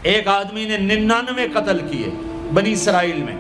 ایک آدمی نے 99 قتل کیے بنی اسرائیل میں.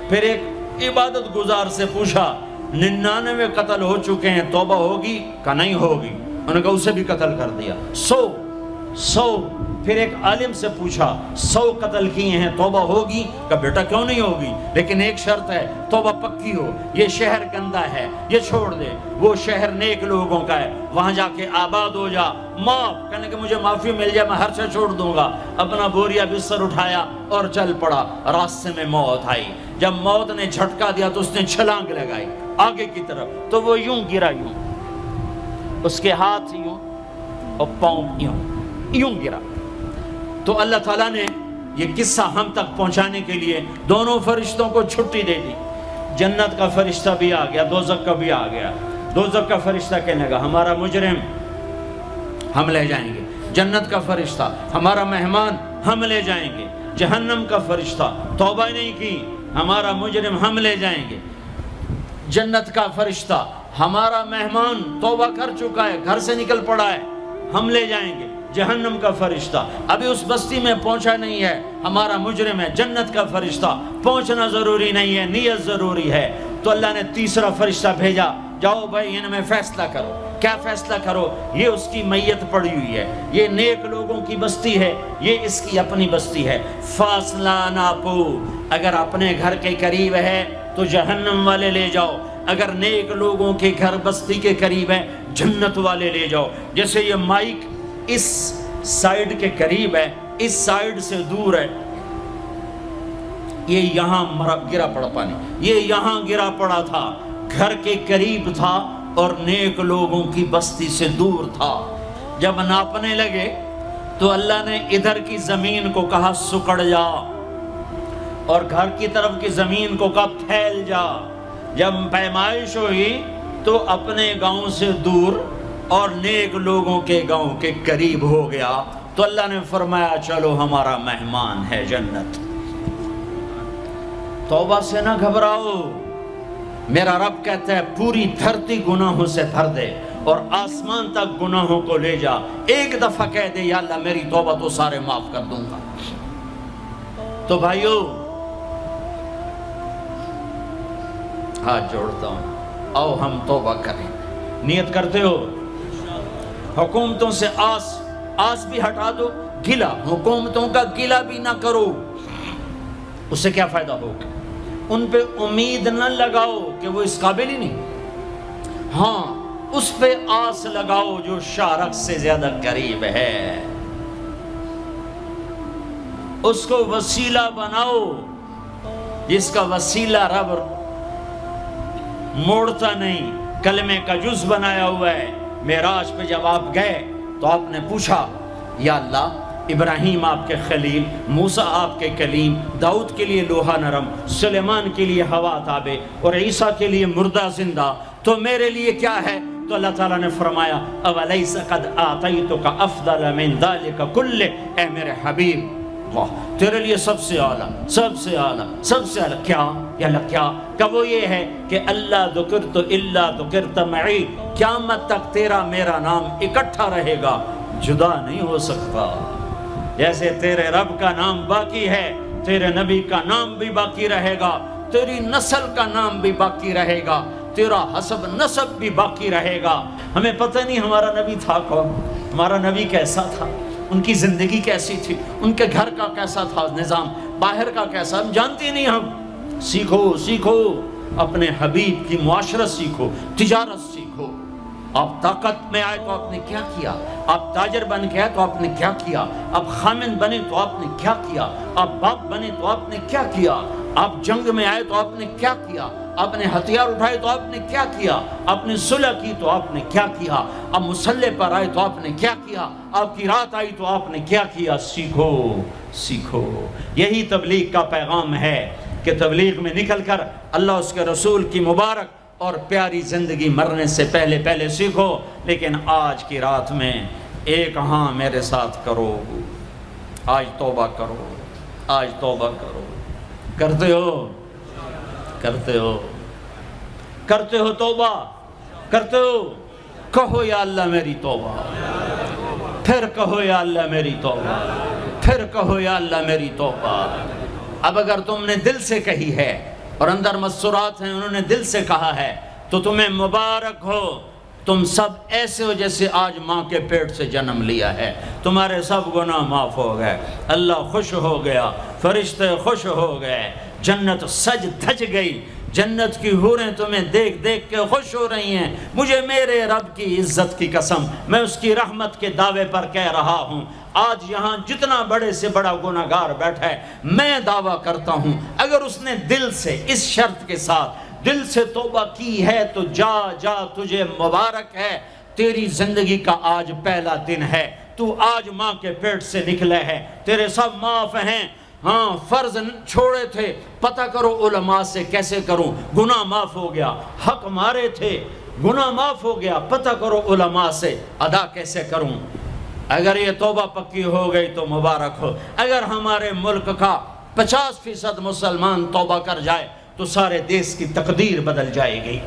پھر ایک عبادت گزار سے پوچھا 99 قتل ہو چکے ہیں، توبہ ہوگی؟ کہا نہیں ہوگی. انہوں نے کہا اسے بھی قتل کر دیا. 100. پھر ایک عالم سے پوچھا 100 قتل کیے ہیں، توبہ ہوگی؟ کہا بیٹا کیوں نہیں ہوگی، لیکن ایک شرط ہے، توبہ پکی ہو. یہ شہر گندا ہے، یہ چھوڑ دے. وہ شہر نیک لوگوں کا ہے، وہاں جا کے آباد ہو جا. معاف کہنے کہ مجھے معافی مل جائے میں ہر شے چھوڑ دوں گا. اپنا بوریا بستر اٹھایا اور چل پڑا. راستے میں موت آئی. جب موت نے جھٹکا دیا تو اس نے چھلانگ لگائی آگے کی طرف، تو وہ یوں گرا، یوں اس کے ہاتھ یوں اور پاؤں یوں گرا. تو اللہ تعالیٰ نے یہ قصہ ہم تک پہنچانے کے لیے دونوں فرشتوں کو چھٹی دے دی. جنت کا فرشتہ بھی آ گیا، دوزخ کا بھی آ گیا. دوزخ کا فرشتہ کہنے لگا ہمارا مجرم ہم لے جائیں گے. جنت کا فرشتہ ہمارا مہمان ہم لے جائیں گے. جہنم کا فرشتہ توبہ نہیں کی ہمارا مجرم ہم لے جائیں گے. جنت کا فرشتہ ہمارا مہمان توبہ کر چکا ہے، گھر سے نکل پڑا ہے، ہم لے جائیں گے. جہنم کا فرشتہ ابھی اس بستی میں پہنچا نہیں ہے، ہمارا مجرم ہے. جنت کا فرشتہ پہنچنا ضروری نہیں ہے، نیت ضروری ہے. تو اللہ نے تیسرا فرشتہ بھیجا، جاؤ بھائی ان میں فیصلہ کرو. کیا فیصلہ کرو؟ یہ اس کی میت پڑی ہوئی ہے، یہ نیک لوگوں کی بستی ہے، یہ اس کی اپنی بستی ہے. فاصلہ ناپو، اگر اپنے گھر کے قریب ہے تو جہنم والے لے جاؤ، اگر نیک لوگوں کے گھر بستی کے قریب ہے جنت والے لے جاؤ. جیسے یہ مائک اس سائیڈ کے قریب ہے، اس سائیڈ سے دور ہے، یہ یہاں گرا پڑا پانی، یہ یہاں گرا پڑا تھا، گھر کے قریب تھا اور نیک لوگوں کی بستی سے دور تھا. جب ناپنے لگے تو اللہ نے ادھر کی زمین کو کہا سکڑ جا، اور گھر کی طرف کی زمین کو کہا پھیل جا. جب پیمائش ہوئی تو اپنے گاؤں سے دور اور نیک لوگوں کے گاؤں کے قریب ہو گیا. تو اللہ نے فرمایا چلو ہمارا مہمان ہے جنت. توبہ سے نہ گھبراؤ، میرا رب کہتا ہے پوری دھرتی گناہوں سے بھر دے اور آسمان تک گناہوں کو لے جا. ایک دفعہ کہہ دے یا اللہ میری توبہ تو سارے معاف کر دوں گا. تو بھائیو ہاتھ جوڑتا ہوں، آؤ ہم توبہ کریں. نیت کرتے ہو؟ حکومتوں سے آس بھی ہٹا دو، گلا حکومتوں کا گلا بھی نہ کرو. اس سے کیا فائدہ ہوگا؟ ان پہ امید نہ لگاؤ کہ وہ اس قابل ہی نہیں. ہاں اس پہ آس لگاؤ جو شارک سے زیادہ قریب ہے، اس کو وسیلہ بناؤ جس کا وسیلہ رب موڑتا نہیں، کلمے کا جز بنایا ہوا ہے. معراج پہ جب آپ گئے تو آپ نے پوچھا یا اللہ ابراہیم آپ کے خلیل، موسیٰ آپ کے کلیم، داؤد کے لیے لوہا نرم، سلیمان کے لیے ہوا تابع اور عیسیٰ کے لیے مردہ زندہ، تو میرے لیے کیا ہے؟ تو اللہ تعالیٰ نے فرمایا اولیس قد آتیتک افضل من ذلک کلہ، اے میرے حبیب واہ تیرے لیے سب سے اعلیٰ، سب سے اعلیٰ، سب سے اعلیٰ کیا؟ یا اللہ کیا؟ کہ وہ یہ ہے کہ اللہ ذکرت الا ذکرت معی، قیامت تک تیرا میرا نام اکٹھا رہے گا، جدا نہیں ہو سکتا. جیسے تیرے رب کا نام باقی ہے، تیرے نبی کا نام بھی باقی رہے گا، تیری نسل کا نام بھی باقی رہے گا، تیرا حسب نسب بھی باقی رہے گا. ہمیں پتہ نہیں ہمارا نبی تھا کون، ہمارا نبی کیسا تھا، ان کی زندگی کیسی تھی، ان کے گھر کا کیسا تھا نظام، باہر کا کیسا، ہم جانتے نہیں. ہم سیکھو اپنے حبیب کی معاشرت سیکھو، تجارت سیکھو. آپ طاقت میں آئے تو آپ نے کیا کیا، آپ تاجر بن کے آئے تو آپ نے کیا کیا، آپ خامن بنے تو آپ نے کیا کیا، آپ باپ بنے تو آپ نے کیا کیا، آپ جنگ میں آئے تو آپ نے کیا کیا، آپ نے ہتھیار اٹھائے تو آپ نے کیا کیا، آپ نے صلح کی تو آپ نے کیا کیا، آپ مسلح پر آئے تو آپ نے کیا کیا، آپ کی رات آئی تو آپ نے کیا کیا. سیکھو. یہی تبلیغ کا پیغام ہے کہ تبلیغ میں نکل کر اللہ اس کے رسول کی مبارک اور پیاری زندگی مرنے سے پہلے سیکھو. لیکن آج کی رات میں ایک ہاں میرے ساتھ کرو، آج توبہ کرو، آج توبہ کرو. کرتے ہو توبہ کرتے ہو؟ کہو یا اللہ میری توبہ، پھر کہو یا اللہ میری توبہ، پھر کہو یا اللہ میری توبہ۔ اب اگر تم نے دل سے کہی ہے اور اندر مسرات ہیں، انہوں نے دل سے کہا ہے، تو تمہیں مبارک ہو، تم سب ایسے ہو جیسے آج ماں کے پیٹ سے جنم لیا ہے، تمہارے سب گناہ معاف ہو گئے، اللہ خوش ہو گیا، فرشتے خوش ہو گئے، جنت سج دھج گئی، جنت کی حوریں تمہیں دیکھ دیکھ کے خوش ہو رہی ہیں۔ مجھے میرے رب کی عزت کی قسم، میں اس کی رحمت کے دعوے پر کہہ رہا ہوں، آج یہاں جتنا بڑے سے بڑا گناہگار بیٹھا ہے، میں دعویٰ کرتا ہوں اگر اس نے دل سے اس شرط کے ساتھ دل سے توبہ کی ہے تو جا جا، تجھے مبارک ہے، تیری زندگی کا آج پہلا دن ہے، تو آج ماں کے پیٹ سے نکلے ہے، تیرے سب معاف ہیں۔ ہاں فرض چھوڑے تھے، پتہ کرو علماء سے کیسے کروں، گناہ معاف ہو گیا، حق مارے تھے، گناہ معاف ہو گیا، پتہ کرو علماء سے ادا کیسے کروں۔ اگر یہ توبہ پکی ہو گئی تو مبارک ہو۔ اگر ہمارے ملک کا 50% مسلمان توبہ کر جائے تو سارے دیش کی تقدیر بدل جائے گی۔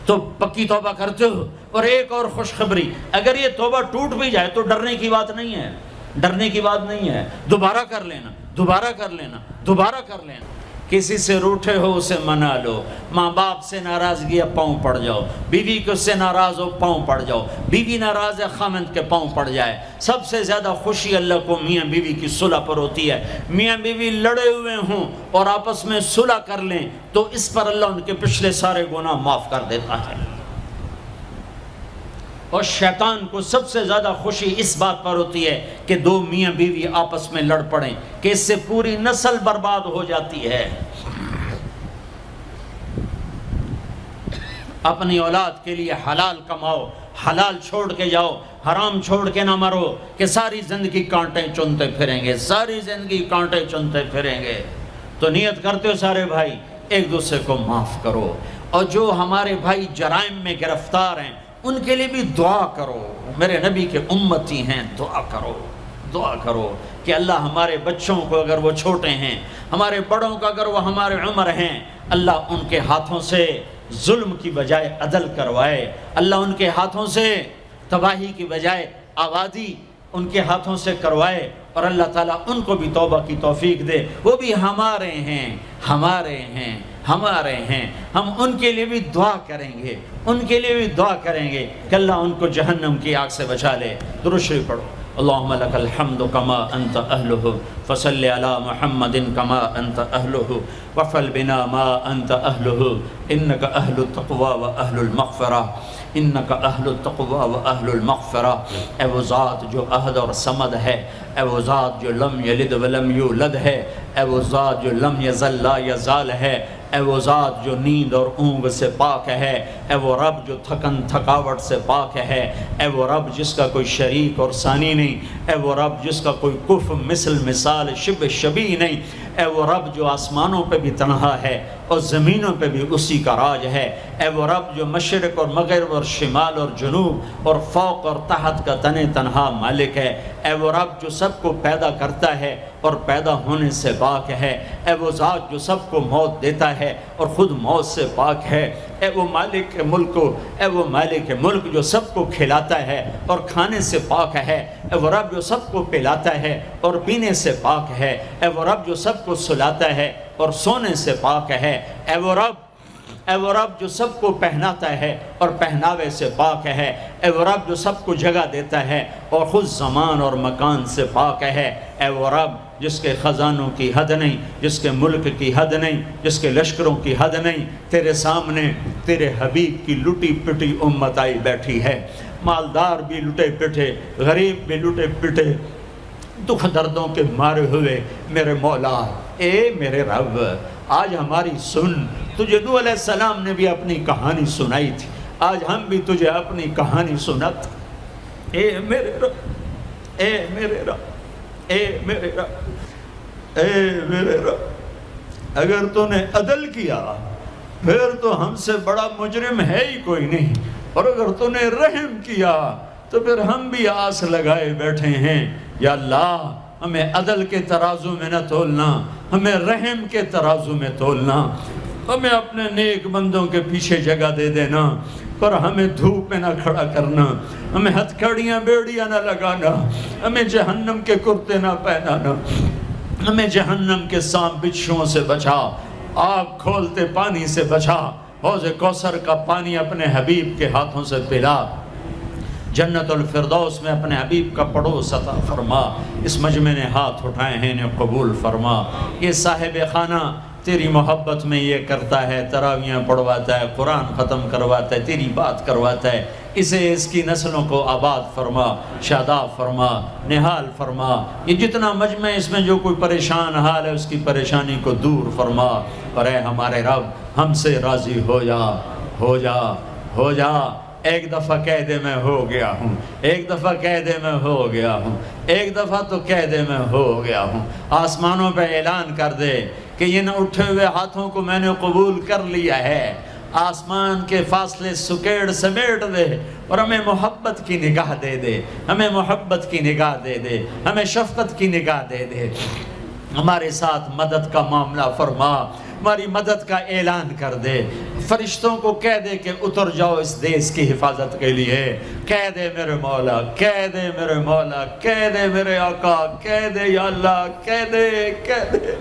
تو پکی توبہ کرتے ہو۔ اور ایک اور خوشخبری، اگر یہ توبہ ٹوٹ بھی جائے تو ڈرنے کی بات نہیں ہے، ڈرنے کی بات نہیں ہے، دوبارہ کر لینا، دوبارہ کر لینا، دوبارہ کر لینا۔ کسی سے روٹھے ہو اسے منا لو، ماں باپ سے ناراضگی ہے پاؤں پڑ جاؤ، بیوی کو سے ناراض ہو پاؤں پڑ جاؤ، بیوی ناراض ہے خامند کے پاؤں پڑ جائے۔ سب سے زیادہ خوشی اللہ کو میاں بیوی کی صلح پر ہوتی ہے۔ میاں بیوی لڑے ہوئے ہوں اور آپس میں صلح کر لیں تو اس پر اللہ ان کے پچھلے سارے گناہ معاف کر دیتا ہے۔ اور شیطان کو سب سے زیادہ خوشی اس بات پر ہوتی ہے کہ دو میاں بیوی آپس میں لڑ پڑیں، کہ اس سے پوری نسل برباد ہو جاتی ہے۔ اپنی اولاد کے لیے حلال کماؤ، حلال چھوڑ کے جاؤ، حرام چھوڑ کے نہ مرو کہ ساری زندگی کانٹے چنتے پھریں گے، ساری زندگی کانٹے چنتے پھریں گے۔ تو نیت کرتے ہو سارے بھائی ایک دوسرے کو معاف کرو، اور جو ہمارے بھائی جرائم میں گرفتار ہیں ان کے لیے بھی دعا کرو، میرے نبی کے امتی ہیں، دعا کرو، دعا کرو کہ اللہ ہمارے بچوں کو اگر وہ چھوٹے ہیں، ہمارے بڑوں کو اگر وہ ہمارے عمر ہیں، اللہ ان کے ہاتھوں سے ظلم کی بجائے عدل کروائے، اللہ ان کے ہاتھوں سے تباہی کی بجائے آبادی ان کے ہاتھوں سے کروائے، اور اللہ تعالیٰ ان کو بھی توبہ کی توفیق دے۔ وہ بھی ہمارے ہیں، ہمارے ہیں، ہمارے ہیں، ہم ان کے لیے بھی دعا کریں گے، ان کے لیے بھی دعا کریں گے کہ اللہ ان کو جہنم کی آگ سے بچا لے۔ درود شریف پڑھو۔ اللہم لک الحمد کما انت اہلہ فصل علی محمد کما انت اہلہ وفعل بنا ما انت اہلہ انک اہل التقوی و اہل المغفرہ، انک اہل التقوی و اہل المغفرہ۔ اے وہ ذات جو احد اور صمد ہے، اے وہ ذات جو لم یلد ولم یولد ہے، اے وہ ذات جو لم یزل لا یزال ہے، اے وہ ذات جو نیند اور اونگ سے پاک ہے، اے وہ رب جو تھکن تھکاوٹ سے پاک ہے، اے وہ رب جس کا کوئی شریک اور ثانی نہیں، اے وہ رب جس کا کوئی کف مثل مثال شبہ شبیہ نہیں، اے وہ رب جو آسمانوں پہ بھی تنہا ہے اور زمینوں پہ بھی اسی کا راج ہے، اے وہ رب جو مشرق اور مغرب اور شمال اور جنوب اور فوق اور تحت کا تنہا مالک ہے، اے وہ رب جو سب کو پیدا کرتا ہے اور پیدا ہونے سے پاک ہے، اے وہ ذات جو سب کو موت دیتا ہے اور خود موت سے پاک ہے، اے وہ مالک ملک، اے وہ مالک ملک جو سب کو کھلاتا ہے اور کھانے سے پاک ہے، اے وہ رب جو سب کو پلاتا ہے اور پینے سے پاک ہے، اے وہ رب جو سب کو سلاتا ہے اور سونے سے پاک ہے، اے وہ رب جو سب کو پہناتا ہے اور پہناوے سے پاک ہے، اے وہ رب جو سب کو جگہ دیتا ہے اور خود زمان اور مکان سے پاک ہے، اے وہ رب جس کے خزانوں کی حد نہیں، جس کے ملک کی حد نہیں، جس کے لشکروں کی حد نہیں، تیرے سامنے تیرے حبیب کی لٹی پٹی امت آئی بیٹھی ہے، مالدار بھی لٹے پٹے، غریب بھی لٹے پٹے، دکھ دردوں کے مارے ہوئے میرے مولا، اے میرے رب آج ہماری سن۔ تجھے نوح علیہ السلام نے بھی اپنی کہانی سنائی تھی، آج ہم بھی تجھے اپنی کہانی سنات۔ اے میرے رب، اے میرے رب، اے میرے رب، اے میرے رب، اگر تو نے عدل کیا پھر تو ہم سے بڑا مجرم ہے ہی کوئی نہیں، اور اگر تو نے رحم کیا تو پھر ہم بھی آس لگائے بیٹھے ہیں۔ یا اللہ ہمیں عدل کے ترازو میں نہ تولنا، ہمیں رحم کے ترازو میں تولنا، ہمیں اپنے نیک بندوں کے پیچھے جگہ دے دینا، پر ہمیں دھوپ میں نہ کھڑا کرنا، ہمیں ہتھکڑیاں بیڑیاں نہ لگانا، ہمیں جہنم کے کرتے نہ پہنانا، ہمیں جہنم کے سانپ بچھوؤں سے بچا، آگ کھولتے پانی سے بچا، حوض کوثر کا پانی اپنے حبیب کے ہاتھوں سے پلا، جنت الفردوس میں اپنے حبیب کا پڑوس عطا فرما، اس مجمع نے ہاتھ اٹھائے ہیں انہیں قبول فرما۔ یہ صاحب خانہ تیری محبت میں یہ کرتا ہے، تراویاں پڑھواتا ہے، قرآن ختم کرواتا ہے، تیری بات کرواتا ہے، اسے اس کی نسلوں کو آباد فرما، شاداب فرما، نحال فرما۔ یہ جتنا مجمع اس میں جو کوئی پریشان حال ہے اس کی پریشانی کو دور فرما، اور اے ہمارے رب ہم سے راضی ہو جا، ہو جا، ہو جا۔ ایک دفعہ کہہ دے میں ہو گیا ہوں، ایک دفعہ کہہ دے میں ہو گیا ہوں، ایک دفعہ تو کہہ دے میں ہو گیا ہوں۔ آسمانوں پہ اعلان کر دے کہ ان اٹھے ہوئے ہاتھوں کو میں نے قبول کر لیا ہے، آسمان کے فاصلے سکیڑ سمیٹ دے اور ہمیں محبت کی نگاہ دے دے، ہمیں محبت کی نگاہ دے دے، ہمیں شفقت کی نگاہ دے دے، ہمارے ساتھ مدد کا معاملہ فرما، ہماری مدد کا اعلان کر دے، فرشتوں کو کہہ دے کہ اتر جاؤ اس دیس کی حفاظت کے لیے، کہہ دے میرے مولا، کہہ دے میرے مولا، کہہ دے میرے آقا، کہہ دے یا اللہ، کہہ دے، کہہ دے،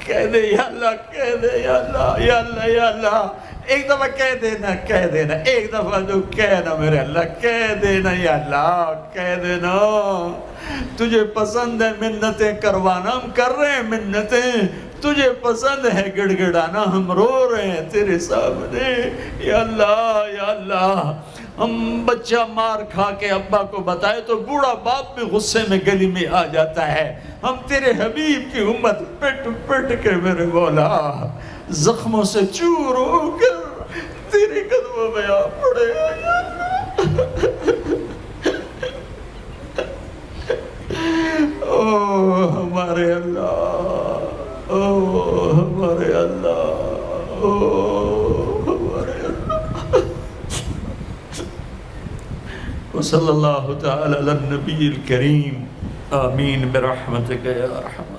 کہہ دے یا اللہ، کہہ دے یا اللہ، یا اللہ، یا اللہ۔ ایک دفعہ کہہ دینا، کہہ دینا، ایک دفعہ تو کہنا میرے اللہ، کہہ دینا یا اللہ، کہہ دینا۔ تجھے پسند ہے منتیں کروانا، ہم کر رہے ہیں منتیں، تجھے پسند ہے گڑ گڑانا، ہم رو رہے ہیں تیرے سامنے، یا اللہ، یا اللہ۔ ہم بچہ مار کھا کے ابا کو بتائے تو بوڑھا باپ بھی غصے میں گلی میں آ جاتا ہے، ہم تیرے حبیب کی امت پٹ پٹ کے میرے مولا زخموں سے چور ہو کر تیرے قدموں میں آ پڑے، او ہمارے اللہ، او ہمارے اللہ، او ہمارے اللہ۔ وصلی اللہ تعالی علی النبی الکریم، آمین برحمتک یا ارحم۔